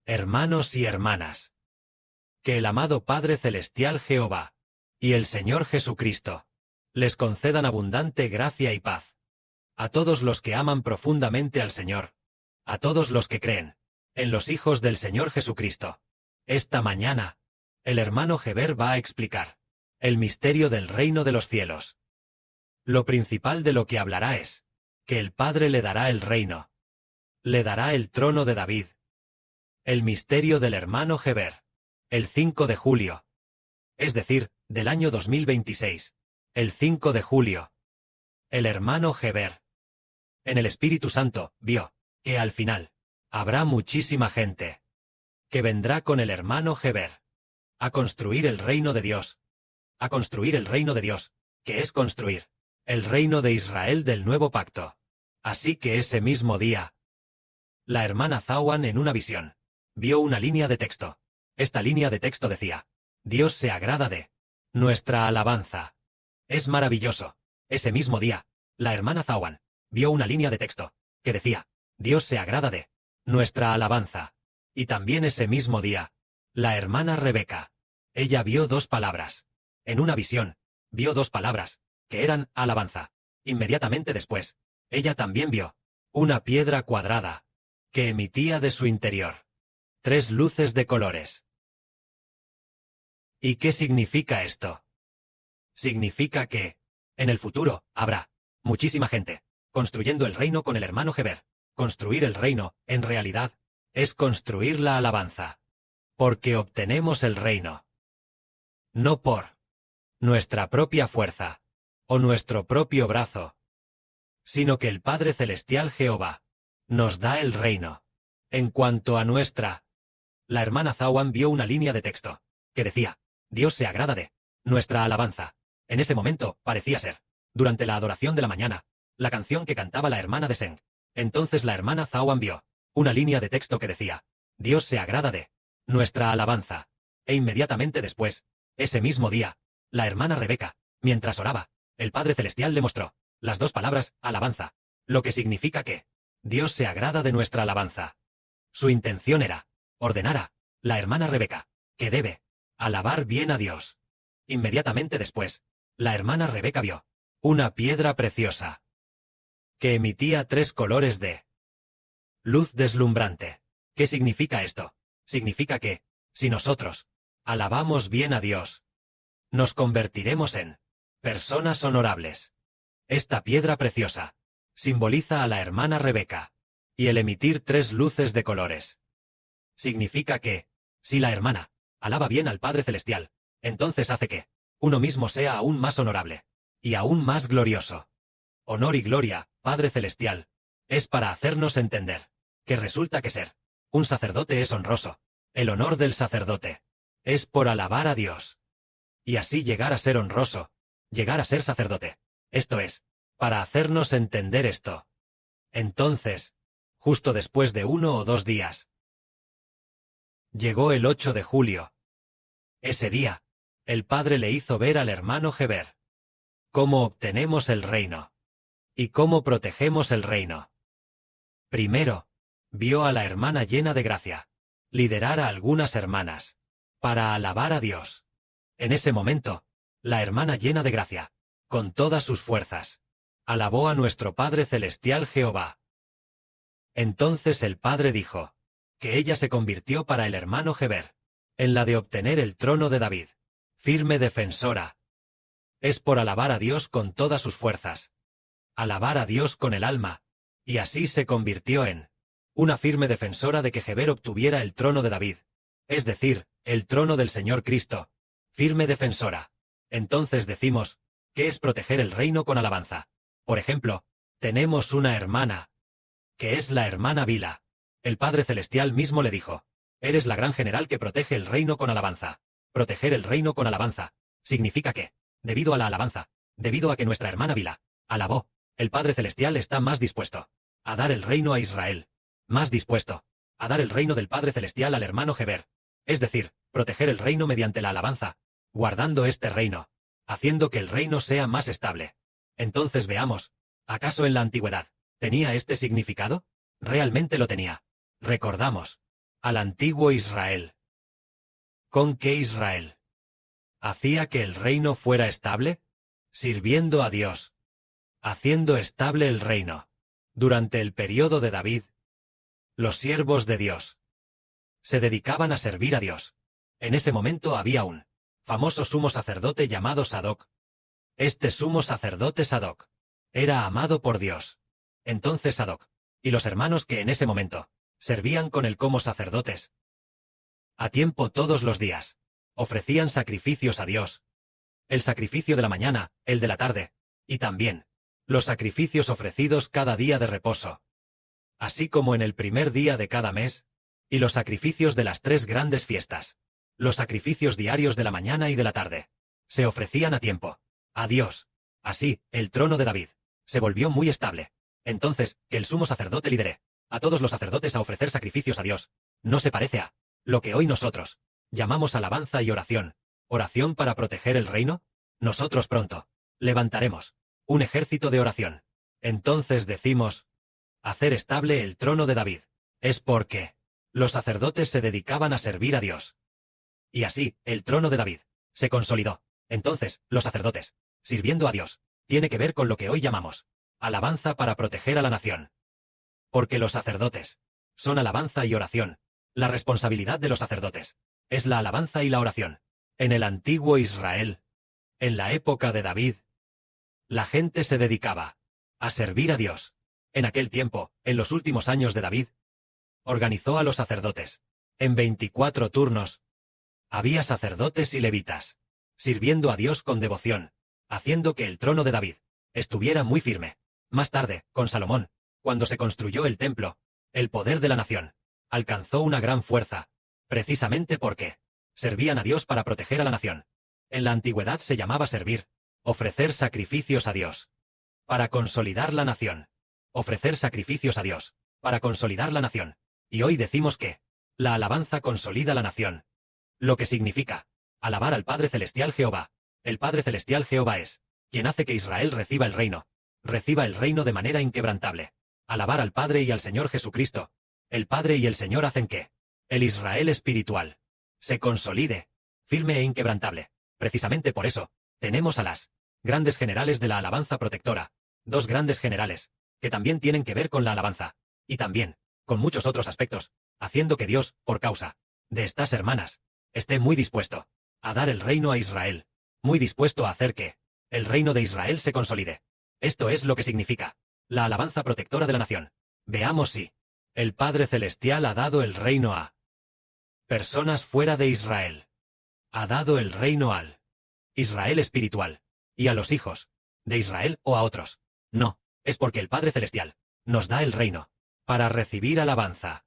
Hermanos y hermanas, que el amado Padre Celestial Jehová y el Señor Jesucristo les concedan abundante gracia y paz. A todos los que aman profundamente al Señor, a todos los que creen en los hijos del Señor Jesucristo. Esta mañana, el hermano Heber va a explicar el misterio del reino de los cielos. Lo principal de lo que hablará es que el Padre le dará el reino, le dará el trono de David. El misterio del hermano Heber, el 5 de julio, es decir, del año 2026, el 5 de julio. El hermano Heber, en el Espíritu Santo, vio que al final habrá muchísima gente que vendrá con el hermano Heber a construir el reino de Dios, a construir el reino de Dios, que es construir el reino de Israel del nuevo pacto. Así que ese mismo día, la hermana Zawan en una visión vio una línea de texto. Esta línea de texto decía: Dios se agrada de nuestra alabanza. Es maravilloso. Ese mismo día, la hermana Zawan vio una línea de texto que decía: Dios se agrada de nuestra alabanza. Y también ese mismo día, la hermana Rebeca, ella vio dos palabras. En una visión, vio dos palabras, que eran alabanza. Inmediatamente después, ella también vio una piedra cuadrada, que emitía de su interior 3 luces de colores. ¿Y qué significa esto? Significa que, en el futuro, habrá muchísima gente construyendo el reino con el hermano Heber. Construir el reino, en realidad, es construir la alabanza. Porque obtenemos el reino. No por nuestra propia fuerza, o nuestro propio brazo, sino que el Padre Celestial Jehová nos da el reino. En cuanto a nuestra, la hermana Zawan vio una línea de texto que decía: Dios se agrada de nuestra alabanza. En ese momento, parecía ser, durante la adoración de la mañana, la canción que cantaba la hermana de Seng. Entonces la hermana Zawan vio una línea de texto que decía: Dios se agrada de nuestra alabanza. E inmediatamente después, ese mismo día, la hermana Rebeca, mientras oraba, el Padre Celestial le mostró las dos palabras alabanza, lo que significa que Dios se agrada de nuestra alabanza. Su intención era ordenar a la hermana Rebeca que debe alabar bien a Dios. Inmediatamente después, la hermana Rebeca vio una piedra preciosa que emitía 3 colores de luz deslumbrante. ¿Qué significa esto? Significa que, si nosotros alabamos bien a Dios, nos convertiremos en personas honorables. Esta piedra preciosa simboliza a la hermana Rebeca, y el emitir 3 luces de colores significa que, si la hermana alaba bien al Padre Celestial, entonces hace que uno mismo sea aún más honorable y aún más glorioso. Honor y gloria, Padre Celestial, es para hacernos entender que resulta que ser un sacerdote es honroso. El honor del sacerdote es por alabar a Dios. Y así llegar a ser honroso, llegar a ser sacerdote. Esto es, para hacernos entender esto. Entonces, justo después de 1 o 2 días, llegó el 8 de julio. Ese día, el Padre le hizo ver al hermano Heber cómo obtenemos el reino y cómo protegemos el reino. Primero, vio a la hermana llena de gracia liderar a algunas hermanas para alabar a Dios. En ese momento, la hermana llena de gracia, con todas sus fuerzas, alabó a nuestro Padre Celestial Jehová. Entonces el Padre dijo que ella se convirtió para el hermano Heber en la de obtener el trono de David, firme defensora. Es por alabar a Dios con todas sus fuerzas, alabar a Dios con el alma, y así se convirtió en una firme defensora de que Heber obtuviera el trono de David, es decir, el trono del Señor Cristo, firme defensora. Entonces decimos, ¿qué es proteger el reino con alabanza? Por ejemplo, tenemos una hermana, que es la hermana Vila. El Padre Celestial mismo le dijo: eres la gran general que protege el reino con alabanza. Proteger el reino con alabanza significa que, debido a la alabanza, debido a que nuestra hermana Vila alabó, el Padre Celestial está más dispuesto a dar el reino a Israel, más dispuesto a dar el reino del Padre Celestial al hermano Heber, es decir, proteger el reino mediante la alabanza, guardando este reino, haciendo que el reino sea más estable. Entonces veamos, ¿acaso en la antigüedad tenía este significado? Realmente lo tenía. Recordamos al antiguo Israel. ¿Con qué Israel hacía que el reino fuera estable? Sirviendo a Dios, haciendo estable el reino. Durante el periodo de David, los siervos de Dios se dedicaban a servir a Dios. En ese momento había un famoso sumo sacerdote llamado Sadoc. Este sumo sacerdote Sadoc era amado por Dios. Entonces Sadoc y los hermanos que en ese momento servían con él como sacerdotes, a tiempo todos los días, ofrecían sacrificios a Dios. El sacrificio de la mañana, el de la tarde, y también los sacrificios ofrecidos cada día de reposo, así como en el primer día de cada mes, y los sacrificios de las 3 grandes fiestas. Los sacrificios diarios de la mañana y de la tarde se ofrecían a tiempo, a Dios. Así, el trono de David se volvió muy estable. Entonces, que el sumo sacerdote lidere a todos los sacerdotes a ofrecer sacrificios a Dios, no se parece a lo que hoy nosotros llamamos alabanza y oración. ¿Oración para proteger el reino? Nosotros pronto levantaremos un ejército de oración. Entonces decimos, hacer estable el trono de David, es porque los sacerdotes se dedicaban a servir a Dios. Y así, el trono de David se consolidó. Entonces, los sacerdotes, sirviendo a Dios, tiene que ver con lo que hoy llamamos alabanza para proteger a la nación. Porque los sacerdotes son alabanza y oración. La responsabilidad de los sacerdotes es la alabanza y la oración. En el antiguo Israel, en la época de David, la gente se dedicaba a servir a Dios. En aquel tiempo, en los últimos años de David, organizó a los sacerdotes. En 24 turnos, había sacerdotes y levitas, sirviendo a Dios con devoción, haciendo que el trono de David estuviera muy firme. Más tarde, con Salomón, cuando se construyó el templo, el poder de la nación alcanzó una gran fuerza, precisamente porque servían a Dios para proteger a la nación. En la antigüedad se llamaba servir, ofrecer sacrificios a Dios, para consolidar la nación. Ofrecer sacrificios a Dios, para consolidar la nación. Y hoy decimos que la alabanza consolida la nación. Lo que significa alabar al Padre Celestial Jehová. El Padre Celestial Jehová es quien hace que Israel reciba el reino de manera inquebrantable. Alabar al Padre y al Señor Jesucristo. El Padre y el Señor hacen que el Israel espiritual se consolide, firme e inquebrantable. Precisamente por eso, tenemos a las grandes generales de la alabanza protectora, 2 grandes generales, que también tienen que ver con la alabanza, y también con muchos otros aspectos, haciendo que Dios, por causa de estas hermanas, esté muy dispuesto a dar el reino a Israel, muy dispuesto a hacer que el reino de Israel se consolide. Esto es lo que significa la alabanza protectora de la nación. Veamos si el Padre Celestial ha dado el reino a personas fuera de Israel. Ha dado el reino al Israel espiritual, y a los hijos de Israel o a otros. No, es porque el Padre Celestial nos da el reino para recibir alabanza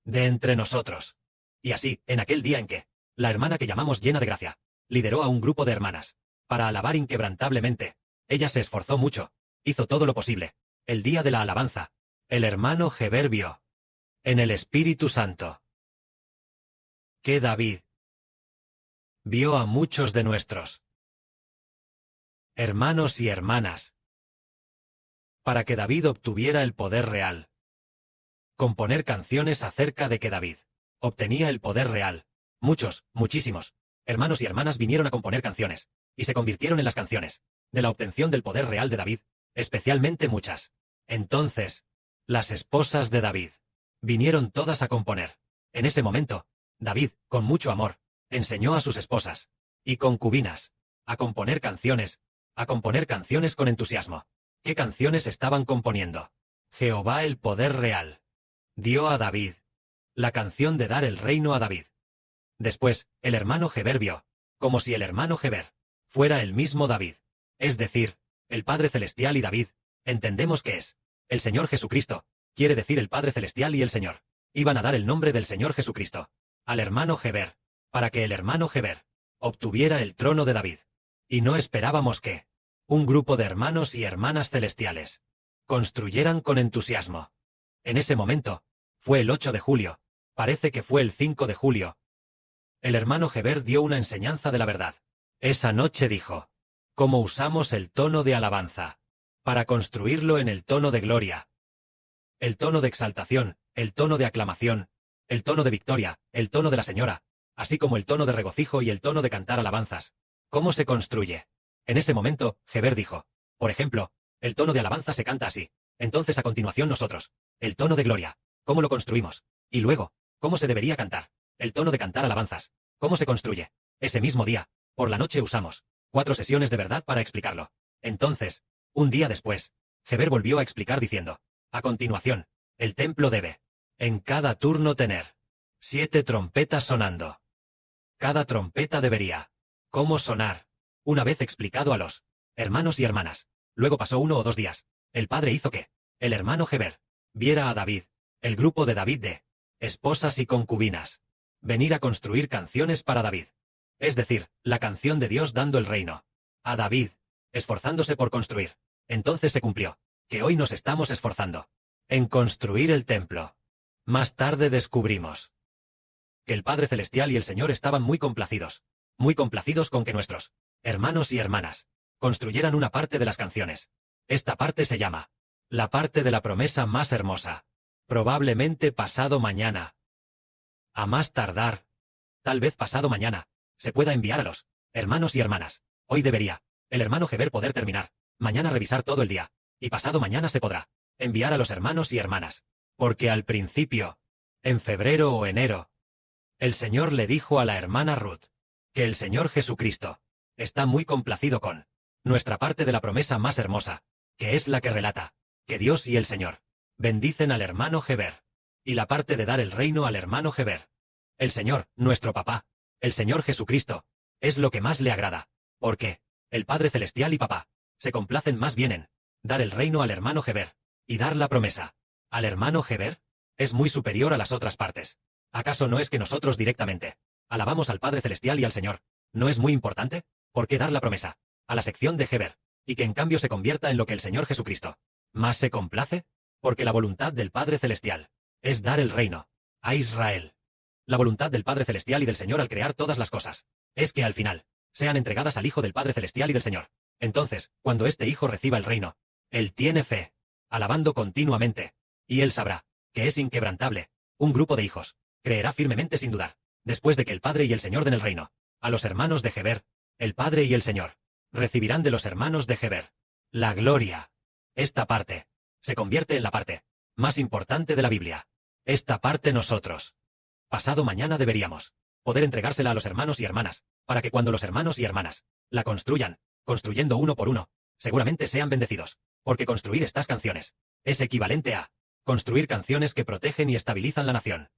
de entre nosotros. Y así, en aquel día en que la hermana que llamamos llena de gracia lideró a un grupo de hermanas para alabar inquebrantablemente, ella se esforzó mucho, hizo todo lo posible. El día de la alabanza, el hermano Heber vio en el Espíritu Santo que David vio a muchos de nuestros hermanos y hermanas para que David obtuviera el poder real. Componer canciones acerca de que David obtenía el poder real. Muchísimos hermanos y hermanas vinieron a componer canciones, y se convirtieron en las canciones de la obtención del poder real de David, especialmente muchas. Entonces, las esposas de David vinieron todas a componer. En ese momento, David, con mucho amor, enseñó a sus esposas y concubinas a componer canciones con entusiasmo. ¿Qué canciones estaban componiendo? Jehová el poder real dio a David la canción de dar el reino a David. Después, el hermano Heber vio, como si el hermano Heber fuera el mismo David, es decir, el Padre Celestial y David, entendemos que es el Señor Jesucristo, quiere decir el Padre Celestial y el Señor, iban a dar el nombre del Señor Jesucristo al hermano Heber, para que el hermano Heber obtuviera el trono de David. Y no esperábamos que un grupo de hermanos y hermanas celestiales construyeran con entusiasmo. En ese momento, fue el 8 de julio, parece que fue el 5 de julio. El hermano Heber dio una enseñanza de la verdad. Esa noche dijo, ¿cómo usamos el tono de alabanza para construirlo en el tono de gloria? El tono de exaltación, el tono de aclamación, el tono de victoria, el tono de la señora, así como el tono de regocijo y el tono de cantar alabanzas. ¿Cómo se construye? En ese momento, Heber dijo, por ejemplo, el tono de alabanza se canta así. Entonces a continuación nosotros, el tono de gloria, ¿cómo lo construimos? Y luego, ¿cómo se debería cantar? El tono de cantar alabanzas, ¿cómo se construye? Ese mismo día, por la noche usamos 4 sesiones de verdad para explicarlo. Entonces, un día después, Heber volvió a explicar diciendo, a continuación, el templo debe, en cada turno tener 7 trompetas sonando. Cada trompeta debería, ¿cómo sonar? Una vez explicado a los hermanos y hermanas, luego pasó 1 o 2 días, el padre hizo que el hermano Heber viera a David, el grupo de David de esposas y concubinas, venir a construir canciones para David. Es decir, la canción de Dios dando el reino a David, esforzándose por construir. Entonces se cumplió, que hoy nos estamos esforzando en construir el templo. Más tarde descubrimos que el Padre Celestial y el Señor estaban muy complacidos con que nuestros hermanos y hermanas construyeran una parte de las canciones. Esta parte se llama la parte de la promesa más hermosa. Probablemente pasado mañana, a más tardar, tal vez pasado mañana, se pueda enviar a los hermanos y hermanas. Hoy debería el hermano Heber poder terminar, mañana revisar todo el día, y pasado mañana se podrá enviar a los hermanos y hermanas, porque al principio, en febrero o enero, el Señor le dijo a la hermana Ruth que el Señor Jesucristo está muy complacido con nuestra parte de la promesa más hermosa, que es la que relata que Dios y el Señor bendicen al hermano Heber, y la parte de dar el reino al hermano Heber. El Señor, nuestro papá, el Señor Jesucristo, es lo que más le agrada, porque el Padre Celestial y Papá se complacen más bien en dar el reino al hermano Heber y dar la promesa al hermano Heber. Es muy superior a las otras partes. ¿Acaso no es que nosotros directamente alabamos al Padre Celestial y al Señor? ¿No es muy importante? ¿Por qué dar la promesa a la sección de Heber y que en cambio se convierta en lo que el Señor Jesucristo más se complace? Porque la voluntad del Padre Celestial es dar el reino a Israel. La voluntad del Padre Celestial y del Señor al crear todas las cosas es que al final sean entregadas al Hijo del Padre Celestial y del Señor. Entonces, cuando este Hijo reciba el reino, Él tiene fe, alabando continuamente, y Él sabrá que es inquebrantable. Un grupo de hijos creerá firmemente sin dudar, después de que el Padre y el Señor den el reino a los hermanos de Heber. El Padre y el Señor recibirán de los hermanos de Heber la gloria. Esta parte se convierte en la parte más importante de la Biblia. Esta parte nosotros, pasado mañana deberíamos poder entregársela a los hermanos y hermanas, para que cuando los hermanos y hermanas la construyan, construyendo uno por uno, seguramente sean bendecidos, porque construir estas canciones es equivalente a construir canciones que protegen y estabilizan la nación.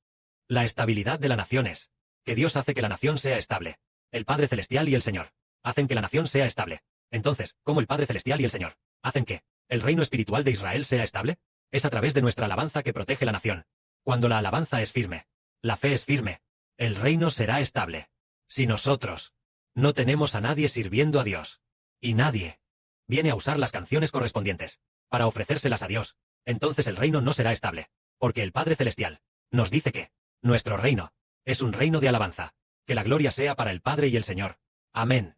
La estabilidad de la nación es que Dios hace que la nación sea estable. El Padre Celestial y el Señor hacen que la nación sea estable. Entonces, ¿cómo el Padre Celestial y el Señor hacen que el reino espiritual de Israel sea estable? Es a través de nuestra alabanza que protege la nación. Cuando la alabanza es firme, la fe es firme, el reino será estable. Si nosotros no tenemos a nadie sirviendo a Dios, y nadie viene a usar las canciones correspondientes para ofrecérselas a Dios, entonces el reino no será estable, porque el Padre Celestial nos dice que nuestro reino es un reino de alabanza. Que la gloria sea para el Padre y el Señor. Amén.